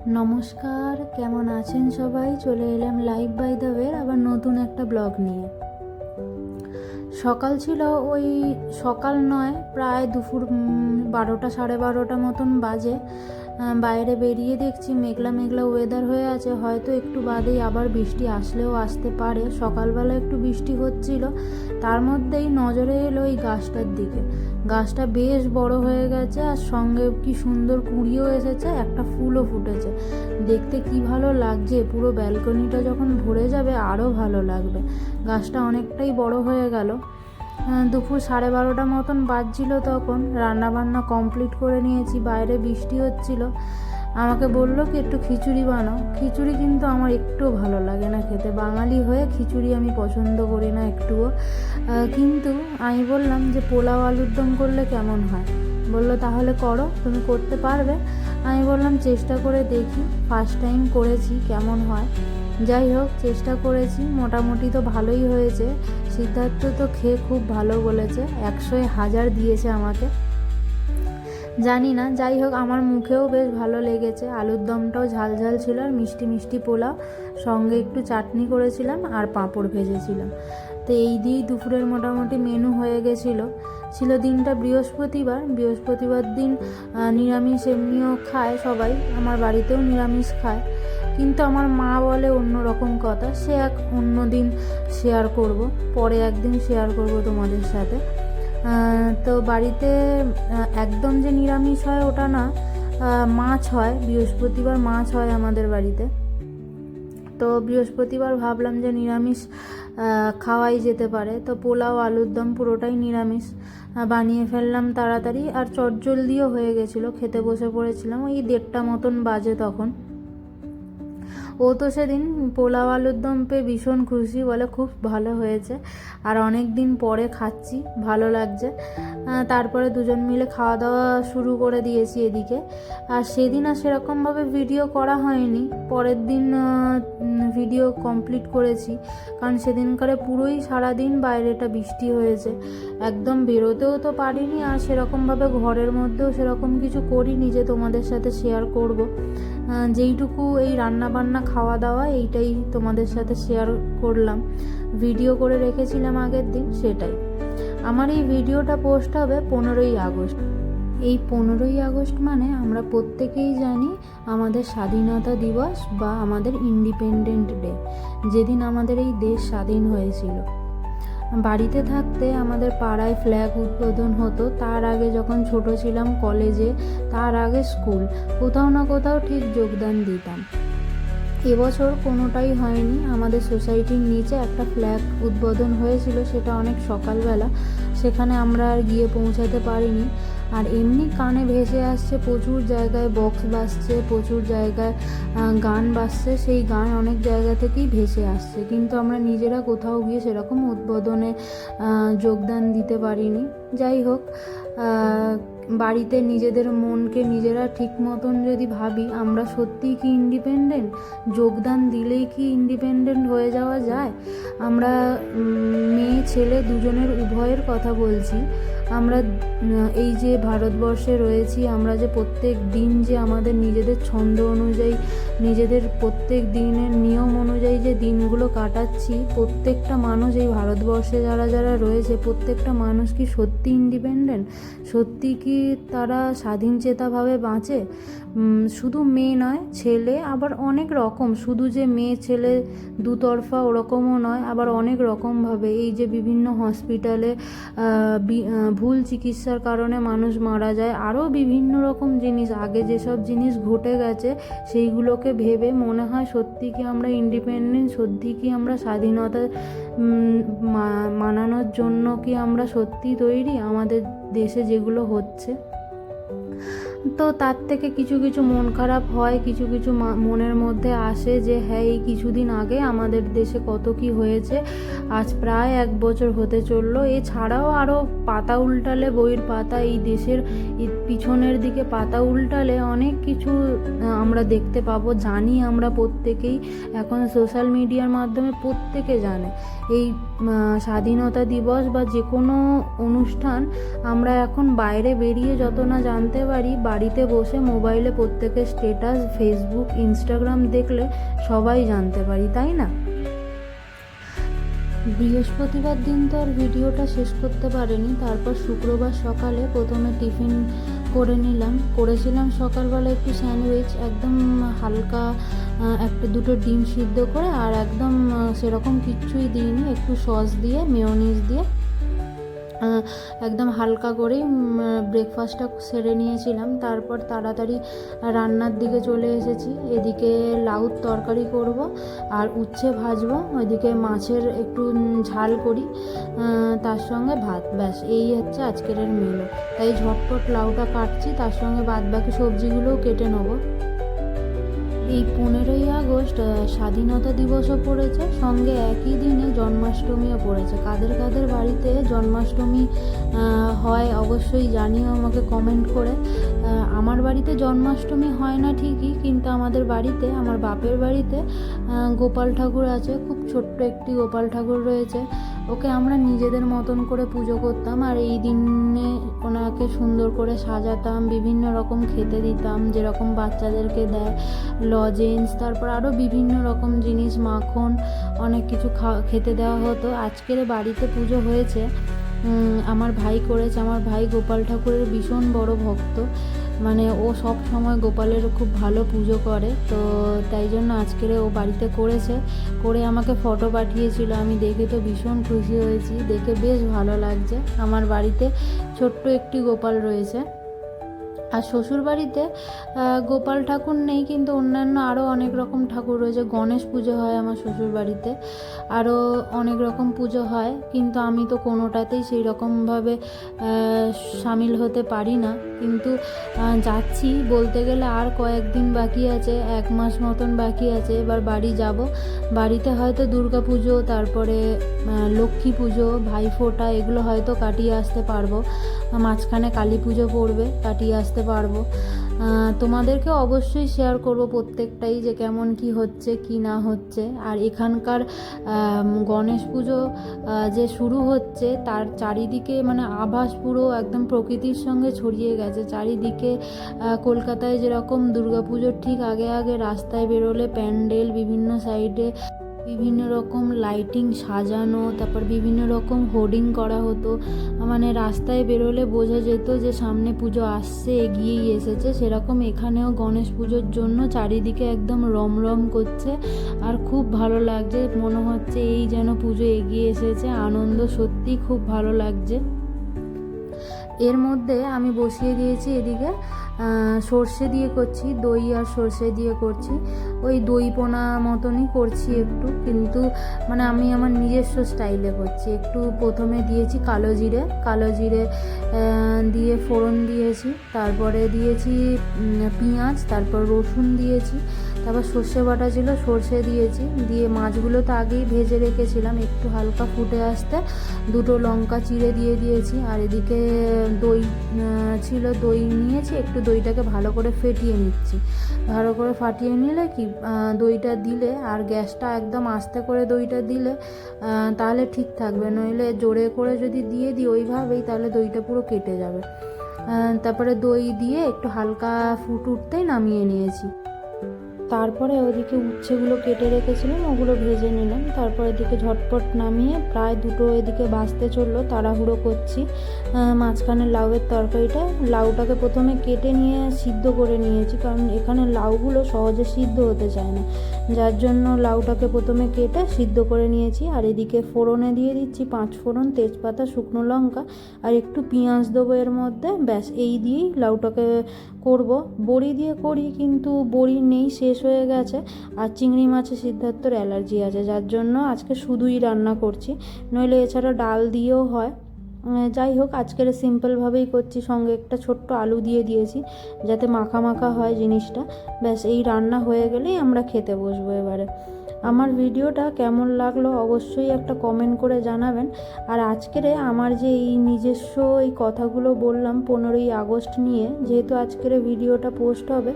নমস্কার, কেমন আছেন সবাই? চলে এলাম লাইভ বাই দ্য ওয়ে আবার নতুন একটা ব্লগ নিয়ে। সকাল ছিল, ওই সকাল নয়, প্রায় দুপুর 12টা 12:30 মতন বাজে। বাইরে বেরিয়ে দেখছি মেঘলা মেঘলা ওয়েদার হয়ে আছে, হয়তো একটু বাদেই আবার বৃষ্টি আসলেও আসতে পারে। সকালবেলা একটু বৃষ্টি হচ্ছিল, তার মধ্যেই নজরে এলো এই গাছটার দিকে। গাছটা বেশ বড় হয়ে গেছে আর সঙ্গে কি সুন্দর কুঁড়িও এসেছে, একটা ফুলও ফুটেছে। দেখতে কি ভালো লাগছে, পুরো ব্যালকনিটা যখন ভরে যাবে আরও ভালো লাগবে। গাছটা অনেকটাই বড় হয়ে গেল। দুপুর 12:30 মতন বাজছিল, তখন রান্নাবান্না কমপ্লিট করে নিয়েছি। বাইরে বৃষ্টি হচ্ছিল, আমাকে বললো কি একটু খিচুড়ি বানাও। খিচুড়ি কিন্তু আমার একটুও ভালো লাগে না খেতে, বাঙালি হয়ে খিচুড়ি আমি পছন্দ করি না একটুও। কিন্তু আমি বললাম যে পোলাও আলুর দম করলে কেমন হয়। বললো তাহলে করো, তুমি করতে পারবে? আমি বললাম চেষ্টা করে দেখি, ফার্স্ট টাইম করেছি, কেমন হয়। যাই হোক, চেষ্টা করেছি, মোটামুটি তো ভালোই হয়েছে। সিদ্ধার্থ তো খেয়ে খুব ভালো বলেছে, 100-এ 1000 দিয়েছে আমাকে, জানি না। যাই হোক, আমার মুখেও বেশ ভালো লেগেছে। আলুর দমটাও ঝাল ঝাল ছিল আর মিষ্টি মিষ্টি পোলাও, সঙ্গে একটু চাটনি করেছিলাম আর পাঁপড় ভেজেছিলাম। তো এই দিয়েই দুপুরের মোটামুটি মেনু হয়ে গেছিলো। ছিল দিনটা বৃহস্পতিবার দিন নিরামিষ এমনিও খায় সবাই, আমার বাড়িতেও নিরামিষ খায়। কিন্তু আমার মা বলে অন্য রকম কথা, সে এক অন্য দিন শেয়ার করব, পরে একদিন শেয়ার করব তোমাদের সাথে। তো বাড়িতে একদম যে নিরামিষ হয় ওটা না, মাছ হয়, বৃহস্পতিবার মাছ হয় আমাদের বাড়িতে। তো বৃহস্পতিবার ভাবলাম যে নিরামিষ খাওয়াই যেতে পারে, তো পোলাও আলুর দম পুরোটাই নিরামিষ বানিয়ে ফেললাম তাড়াতাড়ি, আর চটজলদিও হয়ে গেছিলো। খেতে বসে পড়েছিলাম ওই 1:30 মতন বাজে তখন। ও তো সেদিন পোলাও আলুর দম পেয়ে ভীষণ খুশি, বলে খুব ভালো হয়েছে আর অনেক দিন পরে খাচ্ছি, ভালো লাগছে। তারপরে দুজন মিলে খাওয়া দাওয়া শুরু করে দিয়েছি এদিকে। আর সেদিন আর সেরকমভাবে ভিডিও করা হয়নি, পরের দিন ভিডিও কমপ্লিট করেছি, কারণ সেদিনকারে পুরোই সারাদিন বাইরেটা বৃষ্টি হয়েছে, একদম বেরোতেও তো পারিনি। আর সেরকমভাবে ঘরের মধ্যেও সেরকম কিছু করিনি যে তোমাদের সাথে শেয়ার করব। যেইটুকু এই রান্না বান্না খাওয়া দাওয়া এইটাই তোমাদের সাথে শেয়ার করলাম, ভিডিও করে রেখেছিলাম আগের দিন, সেটাই। আমার এই ভিডিওটা পোস্ট হবে 15ই আগস্ট। এই 15ই আগস্ট মানে আমরা প্রত্যেকেই জানি আমাদের স্বাধীনতা দিবস বা আমাদের ইন্ডিপেন্ডেন্ট ডে, যেদিন আমাদের এই দেশ স্বাধীন হয়েছিল। বাড়িতে থাকতে আমাদের পাড়ায় ফ্ল্যাগ উদ্বোধন হতো, তার আগে যখন ছোট ছিলাম কলেজে, তার আগে স্কুল, কোথাও না কোথাও ঠিক যোগদান দিতাম। এবছর কোনোটাই হয়নি। আমাদের সোসাইটির নিচে একটা ফ্ল্যাগ উদ্বোধন হয়েছিল, সেটা অনেক সকালবেলা, সেখানে আমরা আর গিয়ে পৌঁছাতে পারিনি। আর এমনি কানে ভেসে আসছে, প্রচুর জায়গায় বক্স বাজছে, প্রচুর জায়গায় গান বাজছে, সেই গান অনেক জায়গা থেকেই ভেসে আসছে, কিন্তু আমরা নিজেরা কোথাও গিয়ে সেরকম উদ্বোধনে যোগদান দিতে পারিনি। যাই হোক, বাড়িতে নিজেদের মনকে নিজেরা ঠিক মতন যদি ভাবি, আমরা সত্যিই কি ইন্ডিপেন্ডেন্ট? যোগদান দিলেই কি ইন্ডিপেন্ডেন্ট হয়ে যাওয়া যায়? আমরা মেয়ে ছেলে দুজনের উভয়ের কথা বলছি। আমরা এই যে ভারতবর্ষে রয়েছি, আমরা যে প্রত্যেক দিন যে আমাদের নিজেদের ছন্দ অনুযায়ী, নিজেদের প্রত্যেক দিনের নিয়ম অনুযায়ী যে দিনগুলো কাটাচ্ছি, প্রত্যেকটা মানুষ এই ভারতবর্ষে যারা যারা রয়েছে, প্রত্যেকটা মানুষ কি সত্যি ইন্ডিপেন্ডেন্ট? সত্যি কি তারা স্বাধীনচেতাভাবে বাঁচে? শুধু মেয়ে নয়, ছেলে আবার অনেক রকম, শুধু যে মেয়ে ছেলে দুতরফা ওরকমও নয়, আবার অনেক রকমভাবে। এই যে বিভিন্ন হসপিটালে ভুল চিকিৎসার কারণে মানুষ মারা যায়, আরও বিভিন্ন রকম জিনিস, আগে যেসব জিনিস ঘটে গেছে সেইগুলোকে ভেবে মনে হয় সত্যি কি আমরা ইন্ডিপেন্ডেন্ট, সত্যি কি আমরা স্বাধীনতা মানানোর জন্য কি আমরা সত্যি তৈরি, আমাদের দেশে যেগুলো হচ্ছে। তো তার থেকে কিছু কিছু মন খারাপ হয়, কিছু কিছু মনের মধ্যে আসে যে হ্যাঁ, এই কিছুদিন আগে আমাদের দেশে কত কি হয়েছে, আজ প্রায় 1 বছর হতে চললো। এছাড়াও আরও পাতা উল্টালে, বইয়ের পাতা, এই দেশের পিছনের দিকে পাতা উল্টালে অনেক কিছু আমরা দেখতে পাবো, জানি আমরা প্রত্যেকেই, এখন সোশ্যাল মিডিয়ার মাধ্যমে প্রত্যেকে জানে। এই স্বাধীনতা দিবস বা যে কোনো অনুষ্ঠান আমরা এখন বাইরে বেরিয়ে যত না জানতে পারি, বাড়িতে বসে মোবাইলে প্রত্যেকের স্ট্যাটাস, ফেসবুক, ইনস্টাগ্রাম দেখলে সবাই জানতে পারি, তাই না? বৃহস্পতিবার দিন তো আর ভিডিওটা শেষ করতে পারিনি। তারপর শুক্রবার সকালে প্রথমে টিফিন করেছিলাম সকালবেলা একটু স্যান্ডউইচ, একদম হালকা একটা দুটো ডিম সিদ্ধ করে, আর একদম সেরকম কিচ্ছুই দিইনি, একটু সস দিয়ে মেয়োনিজ দিয়ে একদম হালকা করেই ব্রেকফাস্টটা সেরে নিয়েছিলাম। তারপর তাড়াতাড়ি রান্নার দিকে চলে এসেছি। এদিকে লাউর তরকারি করব আর উচ্ছে ভাজবো, ওইদিকে মাছের একটু ঝাল করি, তার সঙ্গে ভাত, ব্যাস এই হচ্ছে আজকের মেনু। তাই ঝটপট লাউটা কাটছি, তার সঙ্গে বাদবাকি সবজিগুলোও কেটে নেবো। এই 15ই আগস্ট স্বাধীনতা দিবসও পড়েছে, সঙ্গে একই দিনে জন্মাষ্টমীও পড়েছে। কাদের কাদের বাড়িতে জন্মাষ্টমী হয় অবশ্যই জানিও আমাকে কমেন্ট করে। আমার বাড়িতে জন্মাষ্টমী হয় না ঠিকই, কিন্তু আমাদের বাড়িতে, আমার বাপের বাড়িতে গোপাল ঠাকুর আছে, খুব ছোট্ট একটি গোপাল ঠাকুর রয়েছে। ওকে আমরা নিজেদের মতন করে পুজো করতাম, আর এই দিনে ওনাকে সুন্দর করে সাজাতাম, বিভিন্ন রকম খেতে দিতাম, যেরকম বাচ্চাদেরকে দেয় লজেন্স, তারপর আরও বিভিন্ন রকম জিনিস, মাখন, অনেক কিছু খেতে দেওয়া হতো। আজকের বাড়িতে পুজো হয়েছে, আমার ভাই করেছে। আমার ভাই গোপাল ঠাকুরের ভীষণ বড় ভক্ত, মানে ও সব সময় গোপালের খুব ভালো পুজো করে, তো তাই জন্য আজকের ও বাড়িতে করে আমাকে ফটো পাঠিয়েছিল। আমি দেখে তো ভীষণ খুশি হয়েছি, দেখে বেশ ভালো লাগছে। আমার বাড়িতে ছোট্ট একটি গোপাল রয়েছে। আর শ্বশুর বাড়িতে গোপাল ঠাকুর নেই, কিন্তু অন্যান্য আরও অনেক রকম ঠাকুর রয়েছে। গণেশ পুজো হয় আমার শ্বশুর বাড়িতে, আরও অনেক রকম পুজো হয়, কিন্তু আমি তো কোনোটাতেই সেই রকমভাবে সামিল হতে পারি না। কিন্তু যাচ্ছি, বলতে গেলে আর কয়েকদিন বাকি আছে, 1 মাস মতন বাকি আছে। এবার বাড়ি যাব, বাড়িতে হয়তো দুর্গা পুজো, তারপরে লক্ষ্মী পুজো, ভাইফোঁটা, এগুলো হয়তো কাটিয়ে আসতে পারবো। মাঝখানে কালী পুজো পড়বে, কাটিয়ে আসতে পারবো। তোমাদেরকে অবশ্যই শেয়ার করব প্রত্যেকটাই, যে কেমন কি হচ্ছে কি না হচ্ছে। আর এখানকার গণেশ পুজো যে শুরু হচ্ছে, তার চারিদিকে মানে আভাস পুরো একদম প্রকৃতির সঙ্গে ছড়িয়ে গেছে চারিদিকে। কলকাতায় যেরকম দুর্গাপুজোর ঠিক আগে আগে রাস্তায় বেরোলে প্যান্ডেল, বিভিন্ন সাইডে বিভিন্ন রকম লাইটিং সাজানো, তারপর বিভিন্ন রকম হোর্ডিং করা হতো, মানে রাস্তায় বেরোলে বোঝা যেত যে সামনে পুজো আসছে, এগিয়েই এসেছে। সেরকম এখানেও গণেশ পুজোর জন্য চারিদিকে একদম রমরম করছে, আর খুব ভালো লাগছে, মনে হচ্ছে এই যেন পুজো এগিয়ে এসেছে। আনন্দ সত্যি খুব ভালো লাগছে। এর মধ্যে আমি বসিয়ে দিয়েছি এদিকে সর্ষে দিয়ে করছি, দই আর সর্ষে দিয়ে করছি। ওই দই পোনা মতনই করছি একটু, কিন্তু মানে আমি আমার নিজস্ব স্টাইলে করছি। একটু প্রথমে দিয়েছি কালো জিরে দিয়ে ফোড়ন দিয়েছি, তারপরে দিয়েছি পেঁয়াজ, তারপর রসুন দিয়েছি, তারপর সর্ষে বাটা ছিল, সর্ষে দিয়েছি, দিয়ে মাছগুলো তো আগেই ভেজে রেখেছিলাম, একটু হালকা ফুটে আসতে 2টো লঙ্কা চিড়ে দিয়ে দিয়েছি। আর এদিকে দই ছিল, দই নিয়েছি, একটু দইটাকে ভালো করে ফেটিয়ে নিচ্ছি। ভালো করে ফাটিয়ে নিলে কি দইটা দিলে, আর গ্যাসটা একদম আস্তে করে দইটা দিলে তাহলে ঠিক থাকবে, নইলে জোরে করে যদি দিয়ে দিই ওইভাবেই, তাহলে দইটা পুরো কেটে যাবে। তারপরে দই দিয়ে একটু হালকা ফুট উঠতেই নামিয়ে নিয়েছি। তারপরে ওদিকে উচ্ছেগুলো কেটে রেখেছিলাম, ওগুলো ভেজে নিলাম। তারপর এদিকে ঝটপট নামিয়ে প্রায় 2টো এদিকে বাজতে চললো, তাড়াহুড়ো করছি। মাঝখানে লাউয়ের তরকারিটা, লাউটাকে প্রথমে কেটে নিয়ে সিদ্ধ করে নিয়েছি, কারণ এখানে লাউগুলো সহজে সিদ্ধ হতে চায় না, যার জন্য লাউটাকে প্রথমে কেটে সিদ্ধ করে নিয়েছি। আর এদিকে ফোড়নে দিয়ে দিচ্ছি 5 ফোড়ন, তেজপাতা, শুকনো লঙ্কা, আর একটু পেঁয়াজ দেবো এর মধ্যে, ব্যাস এই দিয়েই লাউটাকে করব। বড়ি দিয়ে করি, কিন্তু বড়ি নেই, শেষ হয়ে গেছে। আর চিংড়ি মাছে সিদ্ধার্থর অ্যালার্জি আছে, যার জন্য আজকে শুধুই রান্না করছি, নইলে এছাড়া ডাল দিয়েও হয়। যাই হোক, আজকের সিম্পলভাবেই করছি, সঙ্গে একটা ছোট্ট আলু দিয়ে দিয়েছি যাতে মাখা মাখা হয় জিনিসটা। ব্যাস এই রান্না হয়ে গেলেই আমরা খেতে বসবো এবারে। আমার ভিডিওটা কেমন লাগলো অবশ্যই একটা কমেন্ট করে জানাবেন। আর আজকের আমার যে এই নিজস্ব এই কথাগুলো বললাম 15ই আগস্ট নিয়ে, যেহেতু আজকের ভিডিওটা পোস্ট হবে,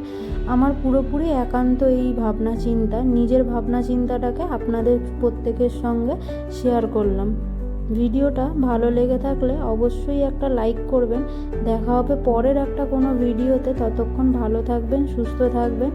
আমার পুরোপুরি একান্ত এই ভাবনা চিন্তা, নিজের ভাবনা চিন্তাটাকে আপনাদের প্রত্যেকের সঙ্গে শেয়ার করলাম। ভিডিওটা ভালো লেগে থাকলে অবশ্যই একটা লাইক করবেন। দেখা হবে পরের একটা কোনো ভিডিওতে। ততক্ষণ ভালো থাকবেন, সুস্থ থাকবেন।